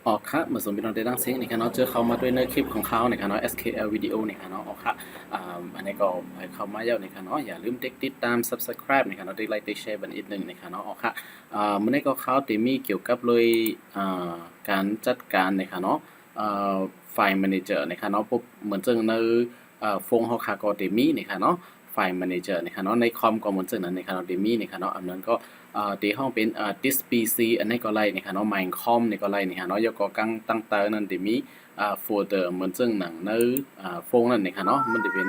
ออกครับเหมือนสมมติเราได้ตั้งเสียงในการเนาะเจอเขามาด้วยเนื้อคลิปของเขาในการเนาะ SKL วิดีโอในการเนาะออกครับอันนี้ก็ให้เขามาเยอะในการเนาะอย่าลืมติดตาม subscribe ในการเนาะได้ไลค์ได้แชร์บันอีกหนึ่งในการเนาะออกครับมันนี้ก็เขาตีมีเกี่ยวกับเลยการจัดการในการเนาะไฟล์ manager ในการเนาะปุ๊บเหมือนเจอในฟงเขาค่ะก็ตีมีในการเนาะไฟล์ manager ในการเนาะในคอมก็เหมือนเจอนั้นในการเนาะตีมีในการเนาะอันนั้นก็ตีห้องเป็นthis PC อันนี้ก็ไล่ในค่ะเนาะ Minecraft นี่ก็ไล่ในค่ะเนาะยกก็กังตั้งแต่นั้นจะมีโฟลเดอร์เหมือนซึ่งหนังในโฟงนั่นในค่ะเนาะมันจะเป็น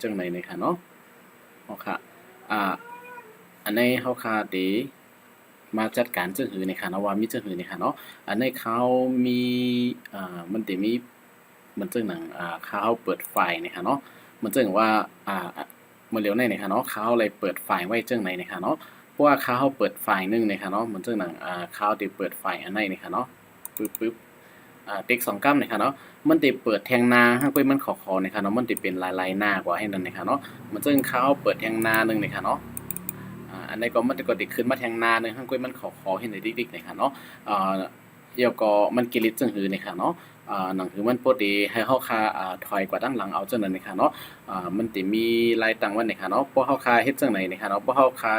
จังไหนในค่ะเนาะโอเคอันนี้เฮาค่ะตีมาจัดการจังหือในค่ะเนาะว่ามีจังหือในค่ะเนาะอันนี้เขามีมันจะมีมันจึงหนังเขาเปิดไฟล์ในค่ะเนาะมันจึงว่าเมื่อเร็วในค่ะเนาะเขาเลยเปิดไฟล์ไว้จังไหนในค่ะเนาะเพราะว่าเขาเปิดไฟล์นึงในค่ะเนาะมันจึงหนังเขาได้เปิดไฟล์อันไหนในค่ะเนาะปึ๊บติ๊กสองกัมเนี่ยค่ะเนาะมันติเปิดแทงนาให้ไปมันขอเนี่ยค่ะเนาะมันติเป็นลายหน้ากว่าให้นั่นเนี่ยค่ะเนาะมันซึ่งเขาเปิดแทงนาหนึ่งเนี่ยค่ะเนาะอันนี้ก็มันก็ติขึ้นมาแทงนาหนึ่งให้ไปมันขอให้ในดิ๊กๆเนี่ยค่ะเนาะเดี๋ยวก็มันกิริตจึงหือเนี่ยค่ะเนาะหนังคือมันปกติให้เฮาคาถอยกว่าตั้งหลังเอาจังนั้นเนี่ยค่ะเนาะมันติมีลายต่างวันเนี่ยค่ะเนาะพวกเฮาคาเฮ็ดจังไหนเนี่ยค่ะเนาะพวกเฮาคา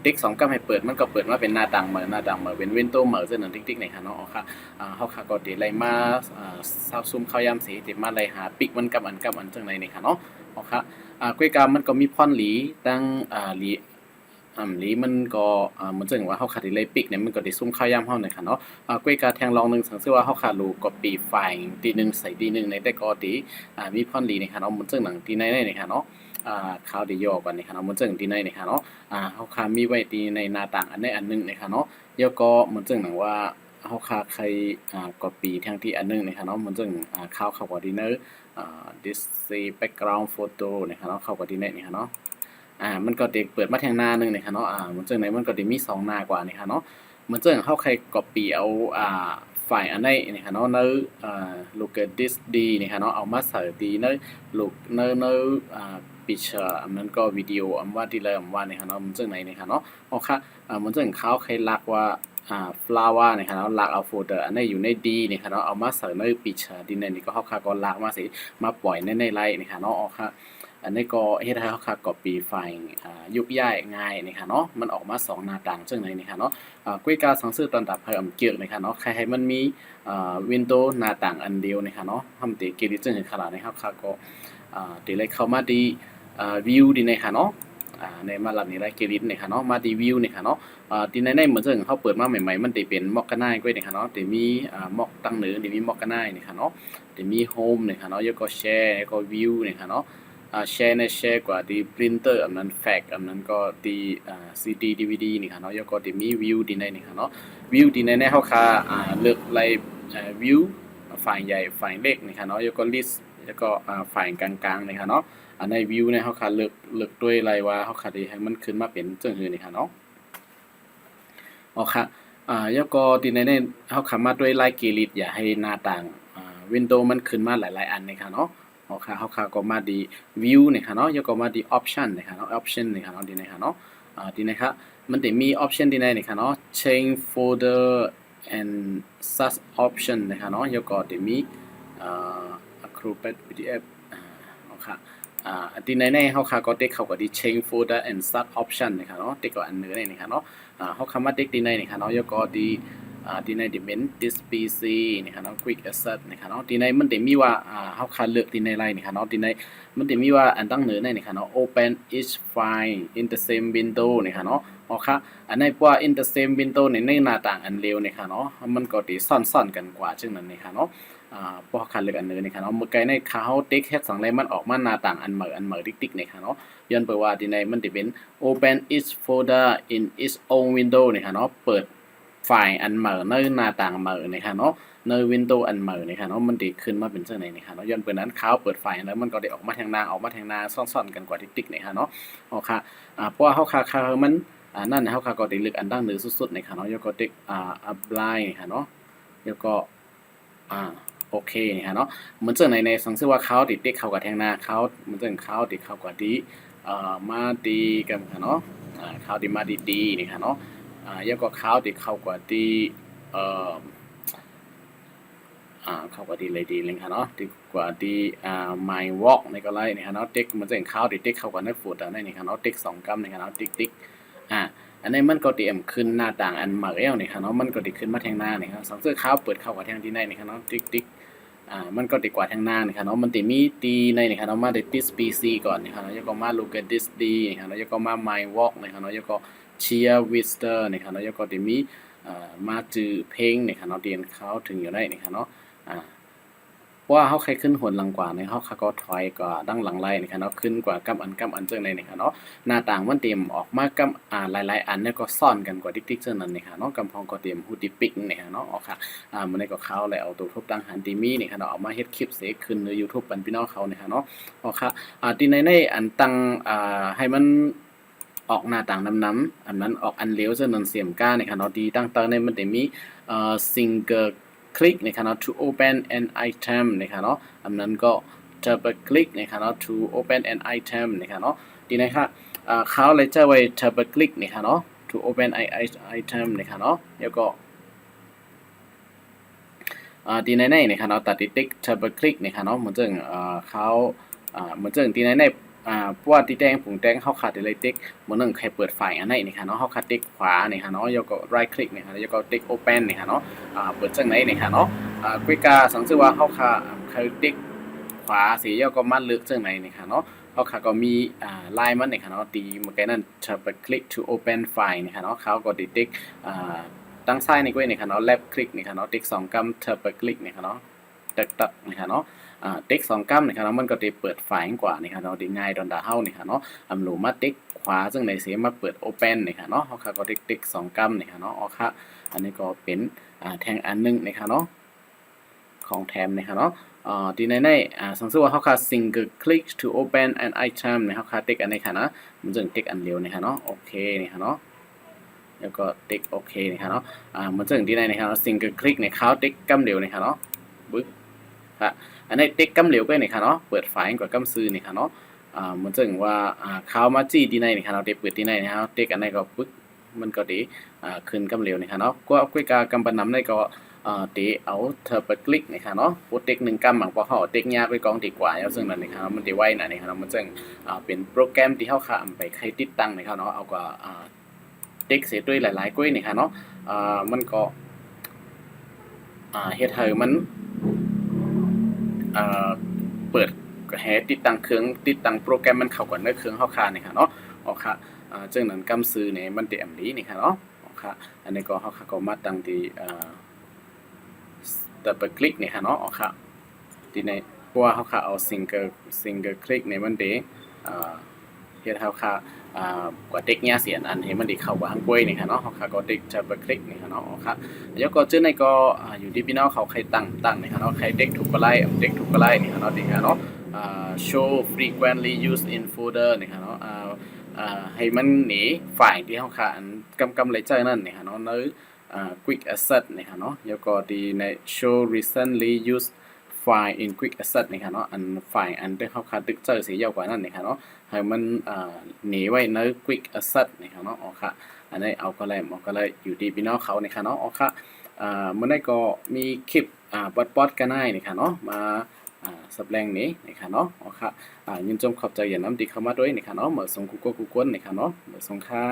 ติ๊กสองก็ให้เปิดมันก็เปิดมาเป็นหน้าต่างเหมือนหน้าต่างเหมือนเป็นวินโดว์เหมือนเส้นหนึ่งติ๊กๆในค่ะเนาะค่ะเฮาค่ะก็ติไล่มาซาวซูมเข้ายามสีติมาไล่หาปิกมันกับอันจังไดนี่ค่ะเนาะค่ะกล้วยกามันก็มีพรหลีตั้งหลีหลีมันก็เหมือนจังว่าเฮาขาดไล่ปิกเนี่ยมันก็ได้ซุ่มเข้ายามเฮาเนี่ยค่ะเนาะกล้วยกาแทงลองนึงสังซึ่งว่าเฮาขาดรูก็ปีไฟล์ทีนึงใส่ทีนึงในแต่ก็ติมีพรหลีนี่ค่ะเนาะเหมือนจังหนังที่ในนี่ค่ะเนาะข่าวที่ย่อก่อนนี่ค่ะเนาะเหมือนจังที่ในนี่ค่ะเนาะ เขาคามีไว้ที่ในหน้าต่างอันใดอันหนึ่งนะคะเนาะแล้วก็เหมือนจึงหนังว่าเขาคาใครcopy ทางที่อันหนึงนะคะเนาะเหมือนจึงข่าวเข้ากับดีเนอร์this background photo นะคะเนาะเข้ากับดีเนอร์นี่ค่ะเนาะมันก็เด็กเปิดมาทางหน้าหนึงนะคะเนาะเหมือนจึงไหนมันก็ได้มี2หน้ากว่านี่ค่ะเนาะเหมือนจึงเขาใคร copy เอาไฟล์อันใดนี่ค่ะเนาะในlook at this d นี่ค่ะเนาะเอามาใส่ดีใน look ในpicture อันนั้นก็วิดีโออันว่าที่เลยอันว่าเนี่ยครับเนาะมันจังไหนเนี่ยครับเนาะโอเคมันจังเขาใครลักว่าflower เนี่ยครับเนาะลักเอาโฟลเดอร์อันนี้อยู่ใน D เนี่ยครับเนาะเอามาใส่ใน picture ดินนี่ก็เขาค่ะก็ลักมาสิมาปล่อยในไลน์เนี่ยครับเนาะโอเคอันนี้ก็เฮ็ดให้เขาค่ะ copy ไฟล์ยุบย้ายง่ายเนี่ยครับเนาะมันออกมา2หน้าต่างจังไหนเนี่ยครับเนาะกุ้ยกาสังสือตอนดับเพิ่มเกี่ยวเนี่ยครับเนาะใครให้มันมีวินโดว์หน้าต่างอันเดียวเนี่ยครับเนาะทำติกิริจังขนาดนี้ครับค่ะก็ตีเลยเข้ามาดีวิวดีในค่ะเนาะในมาหลังนี้ได้เกลิดในค่ะเนาะมาดีวิวในค่ะเนาะดีในเหมือนเช่นเขาเปิดมาใหม่ๆมันจะเป็นม็อกกันไนก็ในค่ะเนาะจะมีม็อกตั้งเหนือจะมีม็อกกันไนในค่ะเนาะจะมีโฮมในค่ะเนาะแล้วก็แชร์แล้วก็วิวในค่ะเนาะแชร์ในแชร์กว่าดีปรินเตอร์อันนั้นแฟกอันนั้นก็ดีซีดีดีวีดีนี่ค่ะเนาะแล้วก็จะมีวิวดีในนี่ค่ะเนาะวิวดีในเขาค่ะเลือกไล่วิวฝ่ายใหญ่ฝ่ายเล็กนี่ค่ะเนาะแล้วก็ลิสต์แล้วก็ฝ่ายกลางๆนี่ค่ะเนาะ อันในวิวเนี่ยเขาขาดเลือกด้วยไรว่าเขาขาดให้มันขึ้นมาเป็นจังหือนี่ค่ะเนาะอ๋อค่ะแล้วก็ที่ในเขาขามาด้วยไลน์กีริดอย่าให้หน้าต่างวินโดว์มันขึ้นมาหลายๆอันนี่ค่ะเนาะอ๋อค่ะเขาขาก็มาดีวิวนี่ค่ะเนาะแล้วก็มาดีออปชันนี่ค่ะเนาะออปชันนี่ค่ะเนาะดีในค่ะเนาะดีนะครับมันจะมีออปชันดีในนี่ค่ะเนาะ change folder and search option นะคะเนาะแล้วก็จะมีAcrobat PDF อ๋อค่ะที่ในเขาค่ะก็เด็กเขาก็ดี change folder and start option นะครับเนาะเด็กก็อันเนื้อนี่ครับเนาะเขาคำว่าเด็กที่ในนี่ครับเนาะแล้วก็ดีที่ในดิเมน this PC นี่ครับเนาะ quick access นี่ครับเนาะที่ในมันจะมีว่าเขาคัดเลือกที่ในไลน์นี่ครับเนาะที่ในมันจะมีว่าอันตั้งเหนือในนี่ครับเนาะ open each file in the same window นี่ครับเนาะอ๋อค่ะอันในว่า in the same window ในหน้าต่างอันเร็วนี่ครับเนาะมันก็ดีซ่อนๆกันกว่าจึงนั้นนี่ครับเนาะพอคันเลือกอันเนื้อนี่ค่ะเนาะเมื่อไกลในเขาติ๊กเฮ็ดสังไรมันออกมาหน้าต่างอันเหมือติ๊กๆนี่ค่ะเนาะย้อนไปว่าที่ในมันจะเป็น open each folder in its own window นี่ค่ะเนาะเปิดไฟล์อันเหมือในหน้าต่างเหมือนี่ค่ะเนาะในวินโดว์อันเหมือนี่ค่ะเนาะมันจะขึ้นมาเป็นจังได๋นี่ค่ะเนาะย้อนไปนั้นเขาเปิดไฟล์แล้วมันก็ได้ออกมาทางหน้าซ่อนๆกันกว่าติ๊กๆนี่ค่ะเนาะอ๋อค่ะเพราะว่าเฮาค่ามันนั่นเฮาค่าก็ได้เลือกอันดังเหนือสุดๆนี่ค่ะเนาะแล้วก็ติ๊กapply นี่ค่ะเนาะแล้วก็โอเคนี่ฮะเนาะเหมือนเจอในสังเกตว่าเขาติดเข้ากับแทงหน้าเขาเหมือนเจอเขาติดเข้ากับดีมาดีกันเนาะเขาติดมาดีนี่ฮะเนาะแล้วก็เขาติดเข้ากับดีเอ่อ เขาก็ดีเลยดีเลยค่ะเนาะดีกว่าดีmy walk ในก็ไล่เนี่ยค่ะเนาะติ๊กมันจะเห็นเขาติ๊กเขาก็ได้ฟูดได้เนี่ยค่ะเนาะติ๊ก2 กำเนี่ยค่ะเนาะติ๊กอันนี้มันก็ดีขึ้นหน้าต่างอันมาแล้วเนี่ยค่ะเนาะมันก็ดีขึ้นมาทางหน้าเนี่ยครับสองเสื้อขาวเปิดเข้ากับทางที่ในเนี่ยค่ะเนาะติ๊กมันก็ดีกว่าทางหน้าเนี่ยค่ะเนาะมันติมีตีในเนี่ยค่ะเนาะมาได้ this species ก่อนเนี่ยค่ะเนาะแล้วก็มา look at this d เนี่ยค่ะแล้วก็มา my walk เนี่ยค่ะเนาะแล้วก็ cheer visitor เนี่ยค่ะเนาะแล้วก็ติมีมาจือเพลงเนี่ยค่ะเนาะเรียนเขาถึงอยู่ได้เนี่ยค่ะเนาะว่าเขาใครขึ้นหนหลังกว่าเนี่ยเขาก็ถอยกว่าดั้งหลังไล่เนี่ยค่ะเนาะขึ้นกว่ากำอันเจังในเนี่ยค่ะเนาะหน้าต่างมันเตรียมออกมากำหลายๆอันเนี่ยก็ซ่อนกันกว่าติ๊กๆเจังนั้นเนี่ยค่ะเนาะกำพองก็เตรียมฮูดิปิกเนี่ยค่ะเนาะออกค่ะมันได้ก็เขาเลยเอาตัวทุบดังหันตีมีเนี่ยค่ะเนาะเอามาเฮ็ดคลิปเสกขึ้นใน YouTube ปันพี่น้องเขาเนี่ยค่ะเนาะออกค่ะที่ในอันตั้งให้มันออกหน้าต่างน้ำๆอันนั้นออกอันเลี้ยวเจังนั้นเสียมก้าเนี่ยค่ะเนาะดีตั้งในมันจะมีsingle click นะครับเนาะ to open an item นะครับเนาะอันนั้นก็ double click นะครับเนาะ to open an item นะครับเนาะดีนะครับเขาเลยจะไว้ double click นะครับเนาะ to open item นะครับเนาะแล้วก็ดีในนะครับเนาะตัดติ๊ก double click นะครับเนาะเหมือนเจังเขาเหมือนเจังดีในเพราะว่าที่แดงผงแดงเขาขาดเลยติ๊กเหมือนหนึ่งใครเปิดไฟอันไหนนี่ค่ะเนาะเขาขาดติ๊กขวานี่ค่ะเนาะแล้วก็ right click นี่ค่ะแล้วก็ติ๊ก open นี่ค่ะเนาะเปิดจังไหนนี่ค่ะเนาะกุยกาสังเกตว่าเขาขาติ๊กขวาสีแล้วก็มัดลึกจังไหนนี่ค่ะเนาะเขาขาก็มีไลน์มันนี่ค่ะเนาะตีเมื่อกี้นั่น double click to open file นี่ค่ะเนาะเขาก็ติ๊กตั้งซ้ายนี่ก็นี่ค่ะเนาะ left click นี่ค่ะเนาะติ๊ก2 กำ double click นี่ค่ะเนาะตักนี่ค่ะเนาะติ๊ก2 กำนี่ครับมันก็จะเปิดไฟล์กว่านี่ครับเราดีง่ายดอนดาเฮานี่ครับเนาะหลูมาติ๊กขวาซึ่งในเสียมาเปิด open นี่ครับเนาะเขาก็ติ๊ก2 กำนี่ครับเนาะค่ะอันนี้ก็เป็นแทงอันนึงนี่ครับเนาะของแถมนี่ครับเนาะดีในสังเกตว่าเขาค่ะ single click to open an item นี่ครับค่ะติ๊กอันนี้ค่ะนะมันจะติ๊กอันเดียวนี่ครับเนาะโอเคนี่ครับเนาะแล้วก็ติ๊กโอเคนี่ครับเนาะมันจะดีในนี่ครับ single click เนี่ยเขาติ๊กกำเดียวนี่ครับเนาะบึ๊บอันนี้ติ๊กกำเหลวก็นี่ค่ะเนาะเปิดไฟล์กว่ากำซื้อนี่ค่ะเนาะเหมือนถึงว่าเขามาจี้ที่ไหนนี่ค่ะเนาะเด็กเปิดที่ไหนนะครับเด็กอันไหนก็ปึ๊กมันก็ดีขึ้นกำเหลวนี่ค่ะเนาะก็กุ้ยกากำปนำได้ก็ตีเอาเธอไปคลิกนี่ค่ะเนาะโปรเทค1 กำหมักพอเขาเทคยากไปกองดีกว่าแล้วซึ่งนั่นนี่ครับมันจะไวหน่อยนี่ครับมันจึงเป็นโปรแกรมที่เขาข้ามไปใครติดตั้งนี่ครับเนาะเอาก็เทคเสร็จด้วยหลายๆกุ้ยนี่ค่ะเนาะมันก็เฮ็ดให้มันเปิดให้ติดตั้งเครื่องติดตั้งโปรแกรมมันเข้ากันในเครื่องเฮาค่ะนี่ค่ะเนาะอ๋อค่ะจึงนั้นกำซื้อนี่มันได้อันนี้นี่ค่ะเนาะอ๋อค่ะอันนี้ก็เฮาค่ะก็มาตั้งที่double click นี่ค่ะเนาะอ๋อค่ะที่ในเพราะว่าเฮาค่ะเอา single click นี่มันได้เฮ็ดเฮาค่ะกว่าเด็กเนี่ยเสียนอันให้มันได้เข้าว่าหังกล้วยนี่ค่ะเนาะเฮาค่ะก็ติ๊ก double click นี่ค่ะเนาะอ๋อค่ะแล้วก็จึงในก็อยู่ที่พี่น้องเขาใครตั้งนี่ค่ะเนาะใครเด็กถูกก็ไล่เด็กถูกก็ไล่นี่ค่ะเนาะดีค่ะเนาะshow frequently used in folder นี่ค่ะเนาะให้มันหนีไฟล์ที่เฮาค่ะอันกำเลยใจนั่นนี่ค่ะเนาะในquick access นี่ค่ะเนาะแล้วก็ดีใน show recently used file in quick access นี่ค่ะเนาะอันไฟล์อันที่เฮาค่ะตึกเจอสียาวกว่านั้นนี่ค่ะเนาะให้มันหนีไว้ใน quick access นี่ค่ะเนาะอ๋อค่ะอันนี้เอาก็เลยอยู่ที่พี่น้องเขานี่ค่ะเนาะอ๋อค่ะเมื่อได้ก็มีคลิปบอทกันได้นี่ค่ะเนาะมาสับแรงนี้นี่ค่ะเนาะอ๋อค่ะยินจมขอบใจอย่างน้ำดีเข้ามาด้วยนี่ค่ะเนาะเหมือนส่งกูกวนนี่ค่ะเนาะเหมือนส่งค่ะ